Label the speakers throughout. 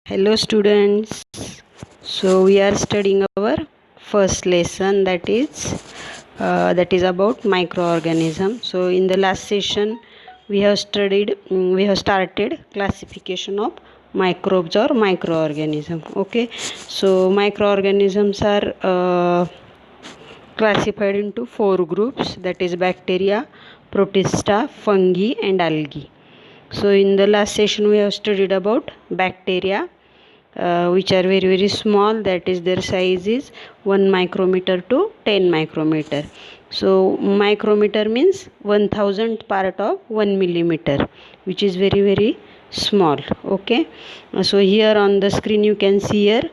Speaker 1: Hello students. So we are studying our first lesson that is about microorganism. So in the last session we have started classification of microbes or microorganism. Okay. So microorganisms are classified into four groups, that is bacteria, protista, fungi and algae. So in the last session we have studied about bacteria, which are very small, that is their size is 1 micrometer to 10 micrometer. So micrometer means 1000 part of 1 millimeter, which is very small. Okay, so here on the screen you can see here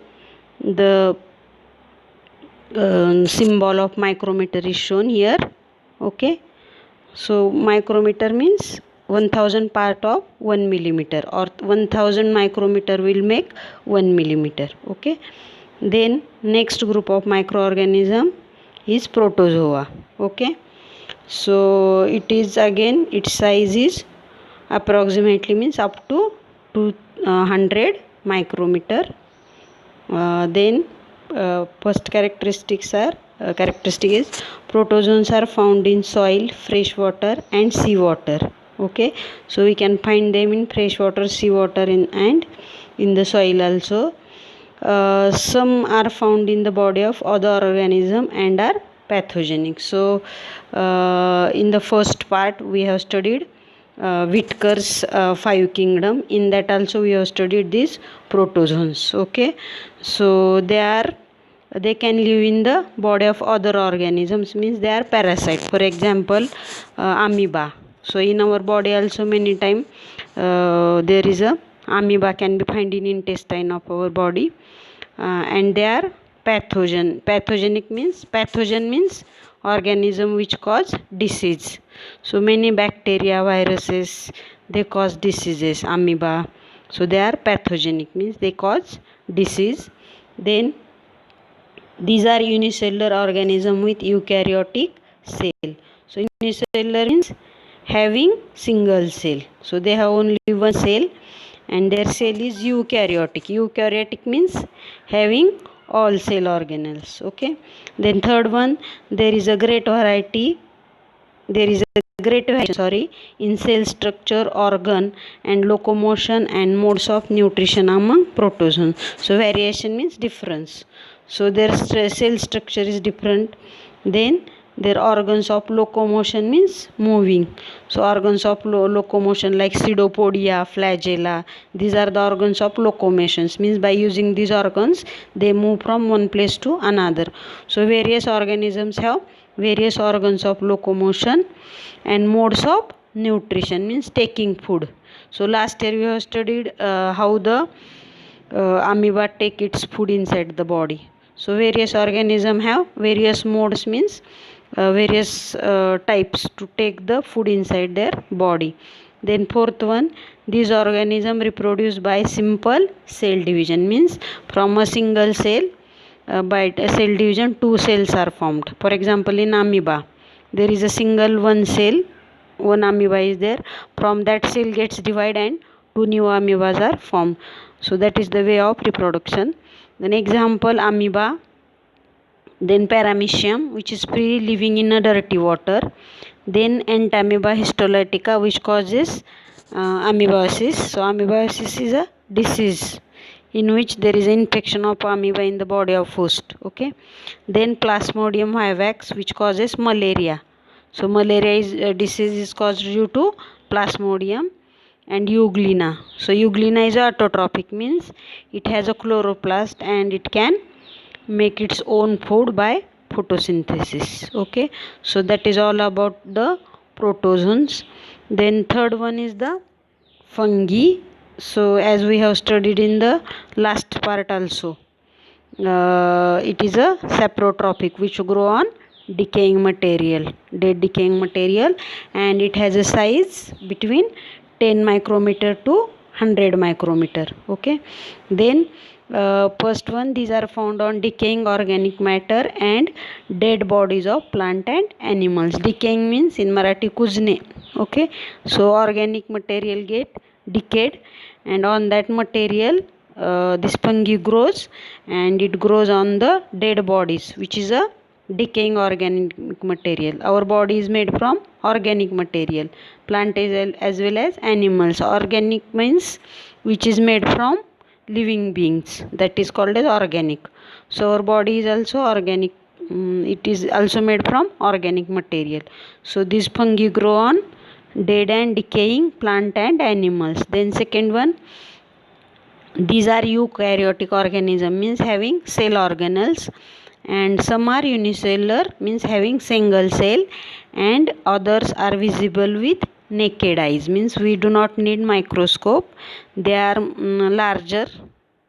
Speaker 1: the symbol of micrometer is shown here. Okay, so micrometer means 1000 part of 1 millimeter, or 1000 micrometer will make 1 millimeter. Okay, then next group of microorganism is protozoa. Okay, so it is again its size is approximately means up to 200 micrometer. Then first characteristic is protozoans are found in soil, fresh water and sea water. Okay, so we can find them in fresh water, sea water and in the soil also. Some are found in the body of other organism and are pathogenic. So in the first part we have studied Whitaker's five kingdom. In that also we have studied these protozoans. Okay, so they can live in the body of other organisms, means they are parasite. For example, amoeba. So in our body also many time there is a amoeba can be found in intestine of our body, and they are pathogenic means pathogen means organism which cause disease. So many bacteria, viruses, they cause diseases. Amoeba, so they are pathogenic means they cause disease. Then these are unicellular organism with eukaryotic cell. So unicellular means having single cell, so they have only one cell and their cell is eukaryotic. Eukaryotic means having all cell organelles. Okay, then third one, there is a great variety in cell structure, organ and locomotion and modes of nutrition among protozoans. So variation means difference, so their cell structure is different. Then their organs of locomotion means moving. So organs of locomotion like pseudopodia, flagella, these are the organs of locomotions, means by using these organs they move from one place to another. So various organisms have various organs of locomotion and modes of nutrition, means taking food. So last year we have studied how the amoeba take its food inside the body. So various organism have various modes, means various types to take the food inside their body. Then fourth one, these organism reproduce by simple cell division, means from a single cell by cell division two cells are formed. For example, in amoeba there is a single one cell, one amoeba is there, from that cell gets divided and two new amoebas are formed. So that is the way of reproduction. Then example, amoeba. Then paramecium, which is free living in a dirty water. Then entamoeba histolytica, which causes amoebasis. So amoebasis is a disease in which there is infection of amoeba in the body of host. Okay, then plasmodium vivax, which causes malaria. So malaria is disease is caused due to plasmodium. And euglena, so euglena is autotrophic, means it has a chloroplast and it can make its own food by photosynthesis. Okay, so that is all about the protozoans. Then third one is the fungi. So as we have studied in the last part also, it is a saprotrophic which grow on decaying material, dead decaying material, and it has a size between 10 micrometer to 100 micrometer. Okay, then first one, these are found on decaying organic matter and dead bodies of plant and animals. Decaying means in Marathi kuzne. Okay, so organic material get decayed and on that material this fungi grows, and it grows on the dead bodies, which is a decaying organic material. Our body is made from organic material, plant as well as animals. Organic means which is made from living beings, that is called as organic. So our body is also organic. It is also made from organic material. So these fungi grow on dead and decaying plant and animals. Then second one, these are eukaryotic organism, means having cell organelles, and some are unicellular, means having single cell, and others are visible with naked eyes, means we do not need microscope. They are larger,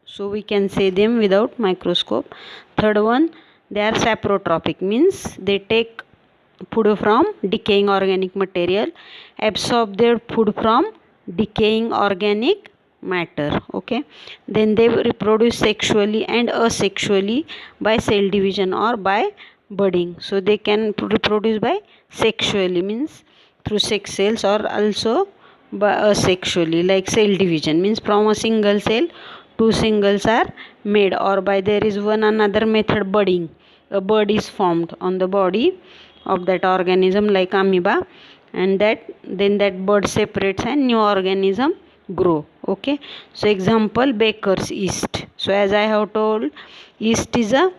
Speaker 1: so we can see them without microscope. Third one, they are saprotrophic, means they take food from decaying organic material, absorb their food from decaying organic matter. Okay, then they reproduce sexually and asexually by cell division or by budding. So they can reproduce by sexually, means through sex cells, or also by asexually, like cell division, means from a single cell two singles are made, or by there is one another method, budding. A bud is formed on the body of that organism like amoeba, and that bud separates and new organism grow. Okay, so example, baker's yeast. So as I have told, yeast is a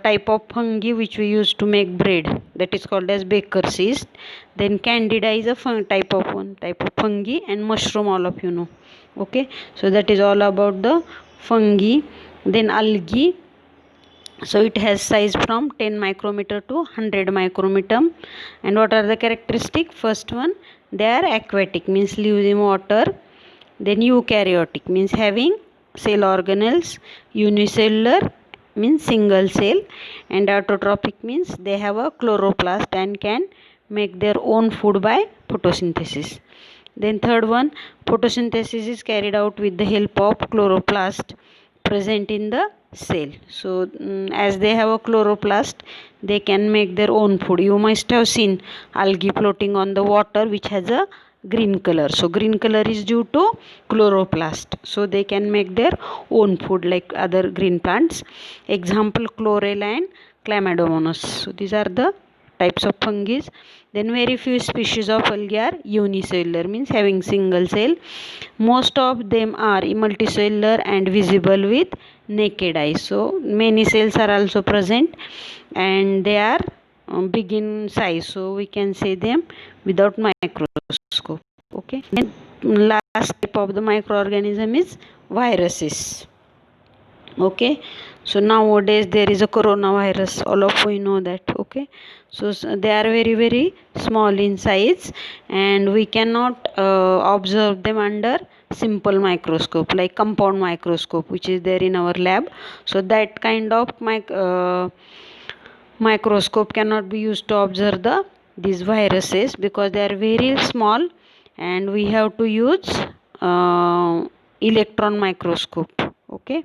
Speaker 1: type of fungi which we use to make bread, that is called as baker's yeast. Then candida is a type of fungi, and mushroom all of you know. Okay, so that is all about the fungi. Then algae, so it has size from 10 micrometer to 100 micrometer. And what are the characteristic? First one, they are aquatic, means lives in water. Then eukaryotic, means having cell organelles. Unicellular, means single cell. And autotrophic, means they have a chloroplast and can make their own food by photosynthesis. Then third one, photosynthesis is carried out with the help of chloroplast present in the cell. So as they have a chloroplast, they can make their own food. You must have seen algae floating on the water which has a green color. So green color is due to chloroplast. So they can make their own food like other green plants. Example, chlorella and chlamydomonas. So these are the types of fungi. Then very few species of algae are unicellular, means having single cell. Most of them are multicellular and visible with naked eye. So many cells are also present, and they are big in size, so we can see them without microscope. Okay, then last type of the microorganism is viruses. Okay, so nowadays there is a coronavirus, all of you know that. Okay, so they are very small in size, and we cannot observe them under simple microscope like compound microscope which is there in our lab. So that kind of microscope cannot be used to observe these viruses, because they are very small, and we have to use electron microscope. Okay,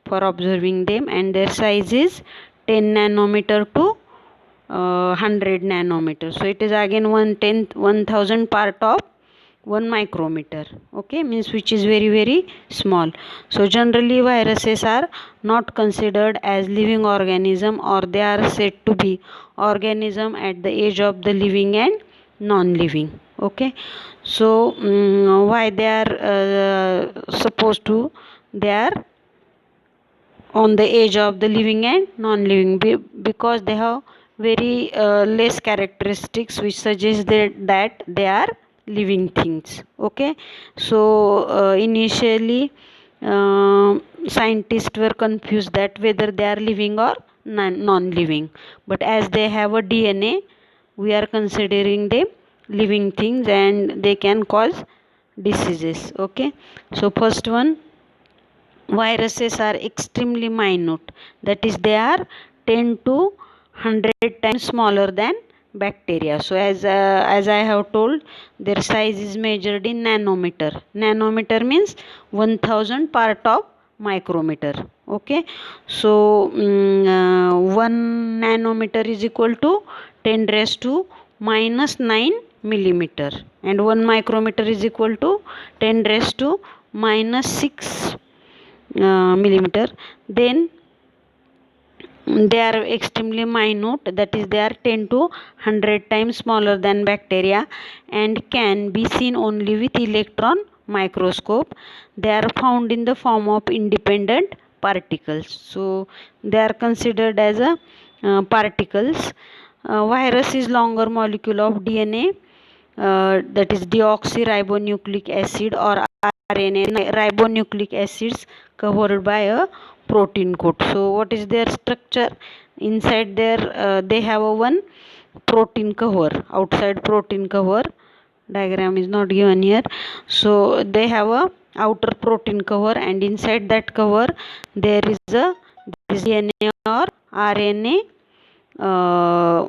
Speaker 1: for observing them, and their size is 10 nanometer to 100 nanometer. So it is again 1000 part of 1 micrometer. Okay, means which is very small. So generally viruses are not considered as living organism, or they are said to be organism at the age of the living and non-living. Okay, so why they are supposed to, they are on the age of the living and non-living, because they have very less characteristics which suggest that they are living things. Okay, so initially scientists were confused that whether they are living or non-living, but as they have a DNA, we are considering them living things, and they can cause diseases. Okay, so first one, viruses are extremely minute, that is they are 10 to 100 times smaller than bacteria. So as I have told, their size is measured in nanometer. Nanometer means 1000 part of micrometer. Okay, so 1 nanometer is equal to 10 raised to minus 9 millimeter, and 1 micrometer is equal to 10 raised to minus 6 millimeter. Then they are extremely minute, that is they are 10 to 100 times smaller than bacteria and can be seen only with electron microscope. They are found in the form of independent particles, so they are considered as a particles. Virus is longer molecule of DNA, that is deoxyribonucleic acid or RNA. Ribonucleic acids covered by a protein coat. So what is their structure? Inside there they have a one protein cover, outside protein cover. Diagram is not given here. So they have a outer protein cover, and inside that cover there is a this DNA or RNA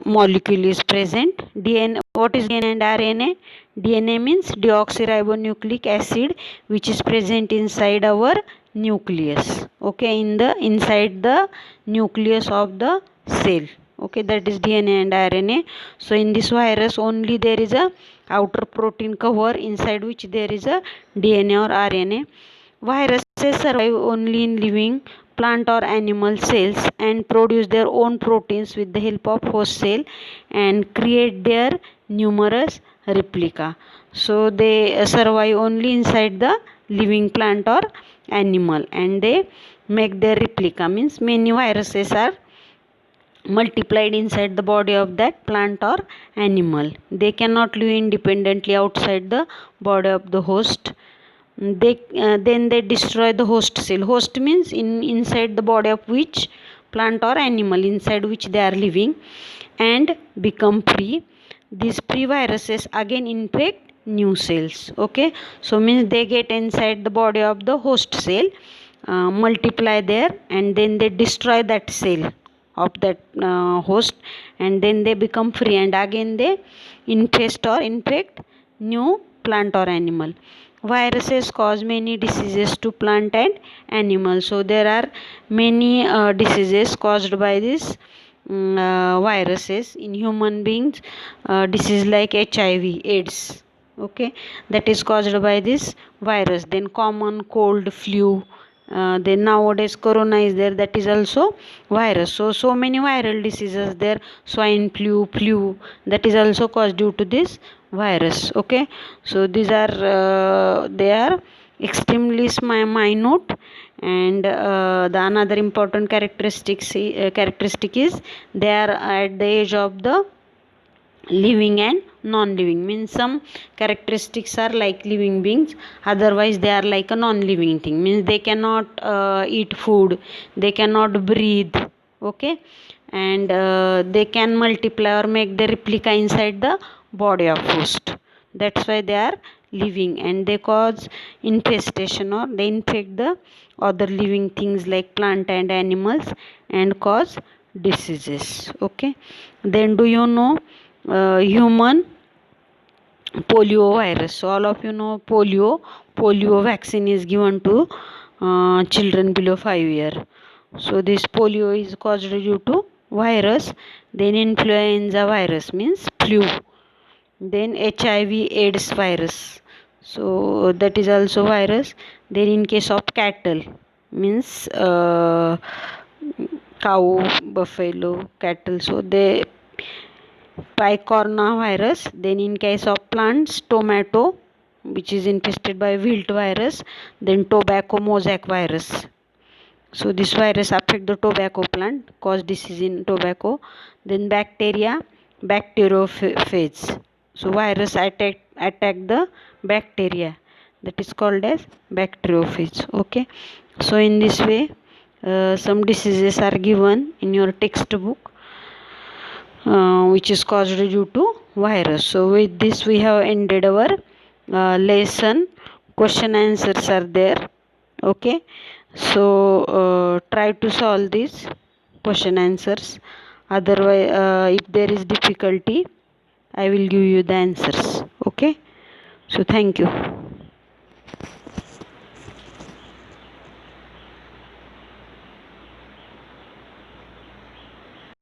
Speaker 1: molecule is present. DNA, what is DNA and RNA? DNA means deoxyribonucleic acid, which is present inside our nucleus, okay, in the inside the nucleus of the cell, okay, that is DNA and RNA. So in this virus only there is a outer protein cover inside which there is a DNA or RNA. Viruses survive only in living plant or animal cells and produce their own proteins with the help of host cell and create their numerous replica. So they survive only inside the living plant or animal and they make their replica, means many viruses are multiplied inside the body of that plant or animal. They cannot live independently outside the body of the host. They then they destroy the host cell. Host means inside the body of which plant or animal inside which they are living, and become free. These pre-viruses again infect new cells, okay. So means they get inside the body of the host cell, multiply there, and then they destroy that cell of that host, and then they become free and again they infest or infect new plant or animal. Viruses cause many diseases to plant and animals. So there are many diseases caused by this viruses in human beings. Disease like HIV, AIDS, okay, that is caused by this virus. Then common cold, flu, then nowadays corona is there, that is also virus. So many viral diseases there. Swine flu, that is also caused due to this virus, okay. So these are they are extremely minute, and the another important characteristic is they are at the age of the living and non-living, means some characteristics are like living beings, otherwise they are like a non-living thing, means they cannot eat food, they cannot breathe, okay, and they can multiply or make the replica inside the body of host. That's why they are living, and they cause infestation or they infect the other living things like plant and animals and cause diseases, okay. Then do you know human polio virus? So all of you know polio vaccine is given to children below 5 years. So this polio is caused due to virus. Then influenza virus means flu. Then HIV AIDS virus, so that is also virus. Then in case of cattle means cow, buffalo, cattle, so they picorna virus. Then in case of plants, tomato, which is infested by wilt virus. Then tobacco mosaic virus. So this virus affect the tobacco plant, cause disease in tobacco. Then bacteria, bacteriophage. So virus attack the bacteria, that is called as bacteriophage, okay. So in this way some diseases are given in your textbook, which is caused due to virus. So with this we have ended our lesson. Question answers are there, okay. So try to solve these question answers. Otherwise if there is difficulty I will give you the answers, okay. So thank you.